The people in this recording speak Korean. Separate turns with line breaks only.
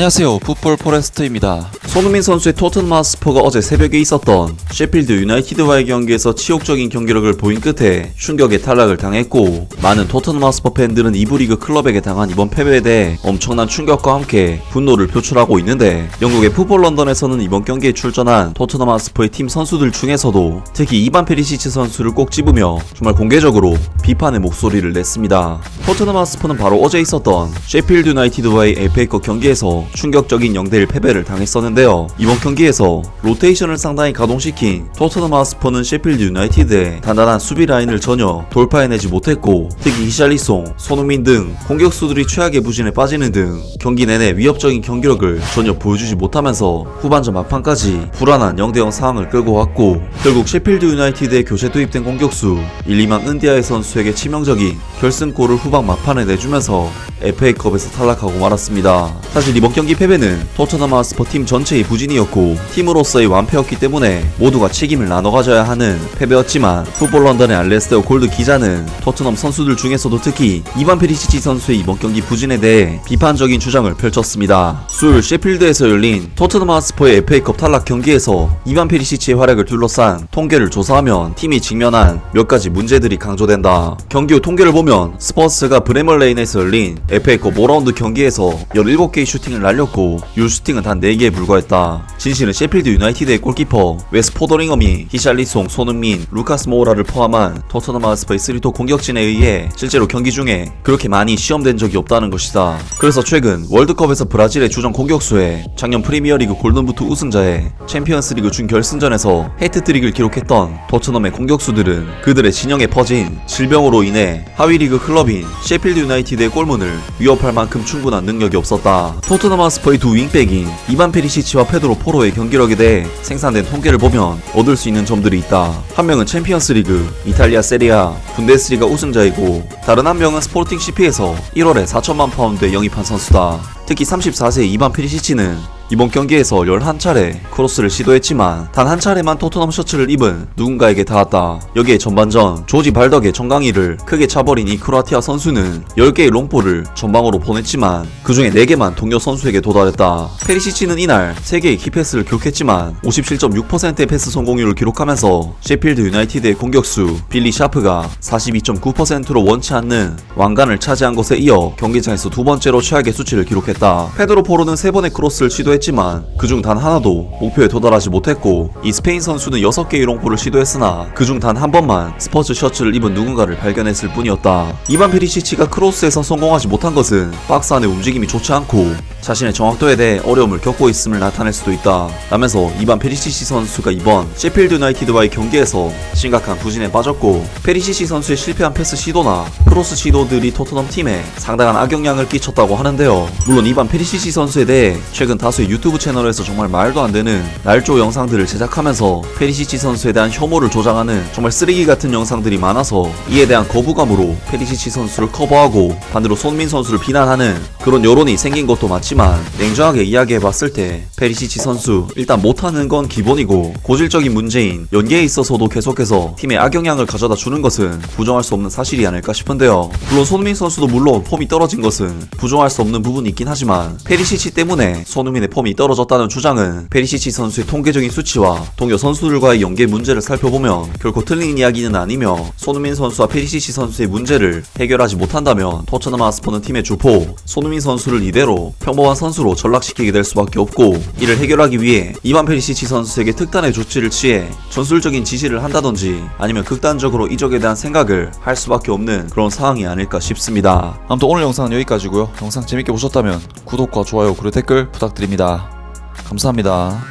안녕하세요, 풋볼 포레스트입니다.
손흥민 선수의 토트넘 하스퍼가 어제 새벽에 있었던 셰필드 유나이티드와의 경기에서 치욕적인 경기력을 보인 끝에 충격의 탈락을 당했고, 많은 토트넘 하스퍼 팬들은 이부 리그 클럽에게 당한 이번 패배에 대해 엄청난 충격과 함께 분노를 표출하고 있는데, 영국의 풋볼 런던에서는 이번 경기에 출전한 토트넘 하스퍼의 팀 선수들 중에서도 특히 이반 페리시치 선수를 꼭 집으며 정말 공개적으로 비판의 목소리를 냈습니다. 토트넘 하스퍼는 바로 어제 있었던 셰필드 유나이티드와의 FA컵 경기에서 충격적인 0대1 패배를 당했었는데요. 이번 경기에서 로테이션을 상당히 가동시킨 토트넘 하스퍼는 셰필드 유나이티드의 단단한 수비 라인을 전혀 돌파해내지 못했고, 특히 히샬리송, 손흥민 등 공격수들이 최악의 부진에 빠지는 등 경기 내내 위협적인 경기력을 전혀 보여주지 못하면서 후반전 막판까지 불안한 0대0 상황을 끌고 왔고, 결국 셰필드 유나이티드에 교체 투입된 공격수 일리망 은디아의 선수에게 치명적인 결승골을 후반 막판에 내주면서 FA컵에서 탈락하고 말았습니다. 사실 이번 경기 패배는 토트넘 하스퍼 팀 전체의 부진이었고 팀으로서의 완패였기 때문에 모두가 책임을 나눠 가져야 하는 패배였지만, 풋볼 런던의 알레스테어 골드 기자는 토트넘 선수들 중에서도 특히 이반 페리시치 선수의 이번 경기 부진에 대해 비판적인 주장을 펼쳤습니다. 수요일 셰필드에서 열린 토트넘 하스퍼의 FA컵 탈락 경기에서 이반 페리시치의 활약을 둘러싼 통계를 조사하면 팀이 직면한 몇 가지 문제들이 강조된다. 경기 후 통계를 보면 스퍼스가 브레멀레인에서 열린 FA컵 5라운드 경기에서 17개의 슈팅을 날렸고 율슈팅은 단 4개에 불과했다. 진실은 셰필드 유나이티드의 골키퍼 웨스 포더링엄이 히샬리송, 손흥민, 루카스 모우라를 포함한 토트넘 하스퍼의 3톱 공격진에 의해 실제로 경기 중에 그렇게 많이 시험된 적이 없다는 것이다. 그래서 최근 월드컵에서 브라질의 주전 공격수에 작년 프리미어리그 골든부트 우승자의 챔피언스리그 준결승전에서 해트트릭을 기록했던 토트넘의 공격수들은 그들의 진영에 퍼진 질병으로 인해 하위리그 클럽인 셰필드 유나이티드의 골문을 위협할 만큼 충분한 능력이 없었다. 토트넘 하스퍼의 두 윙백인 이반 페리시치와 페드로 포로의 경기력에 대해 생산된 통계를 보면 얻을 수 있는 점들이 있다. 한 명은 챔피언스리그, 이탈리아 세리아, 분데스리가 우승자이고, 다른 한 명은 스포팅 CP에서 1월에 4천만 파운드에 영입한 선수다. 특히 34세 이반 페리시치는 이번 경기에서 11차례 크로스를 시도했지만 단 한 차례만 토트넘 셔츠를 입은 누군가에게 닿았다. 여기에 전반전 조지 발덕의 정강이를 크게 차버린 이 크로아티아 선수는 10개의 롱볼을 전방으로 보냈지만 그 중에 4개만 동료 선수에게 도달했다. 페리시치는 이날 3개의 키패스를 기록했지만 57.6%의 패스 성공률을 기록하면서 셰필드 유나이티드의 공격수 빌리 샤프가 42.9%로 원치 않는 왕관을 차지한 것에 이어 경기장에서 두 번째로 최악의 수치를 기록했다. 페드로 포로는 3번의 크로스를 시도했지만 그중 단 하나도 목표에 도달하지 못했고, 이 스페인 선수는 6개의 롱볼을 시도했으나 그중 단 한 번만 스포츠 셔츠를 입은 누군가를 발견했을 뿐이었다. 이반 페리시치가 크로스에서 성공하지 못한 것은 박스 안의 움직임이 좋지 않고 자신의 정확도에 대해 어려움을 겪고 있음을 나타낼 수도 있다 라면서 이반 페리시치 선수가 이번 셰필드 유나이티드와의 경기에서 심각한 부진에 빠졌고, 페리시치 선수의 실패한 패스 시도나 크로스 시도들이 토트넘 팀에 상당한 악영향을 끼쳤다고 하는데요. 물론 이반 페리시치 선수에 대해 최근 다수의 유튜브 채널에서 정말 말도 안 되는 날조 영상들을 제작하면서 페리시치 선수에 대한 혐오를 조장하는 정말 쓰레기 같은 영상들이 많아서 이에 대한 거부감으로 페리시치 선수를 커버하고 반대로 손흥민 선수를 비난하는 그런 여론이 생긴 것도 맞지만, 냉정하게 이야기해봤을 때 페리시치 선수 일단 못하는 건 기본이고, 고질적인 문제인 연계에 있어서도 계속해서 팀에 악영향을 가져다 주는 것은 부정할 수 없는 사실이 아닐까 싶은데요. 물론 손흥민 선수도 물론 폼이 떨어진 것은 부정할 수 없는 부분이 있긴 하지만, 페리시치 때문에 손흥민의 폼이 떨어졌다는 주장은 페리시치 선수의 통계적인 수치와 동료 선수들과의 연계 문제를 살펴보면 결코 틀린 이야기는 아니며, 손흥민 선수와 페리시치 선수의 문제를 해결하지 못한다면 토트넘 하스퍼는 팀의 주포 손흥민 선수를 이대로 평범한 선수로 전락시키게 될 수밖에 없고, 이를 해결하기 위해 이반 페리시치 선수에게 특단의 조치를 취해 전술적인 지시를 한다든지 아니면 극단적으로 이적에 대한 생각을 할 수밖에 없는 그런 상황이 아닐까 싶습니다.
아무튼 오늘 영상은 여기까지고요. 영상 재밌게 보셨다면 구독과 좋아요 그리고 댓글 부탁드립니다. 감사합니다.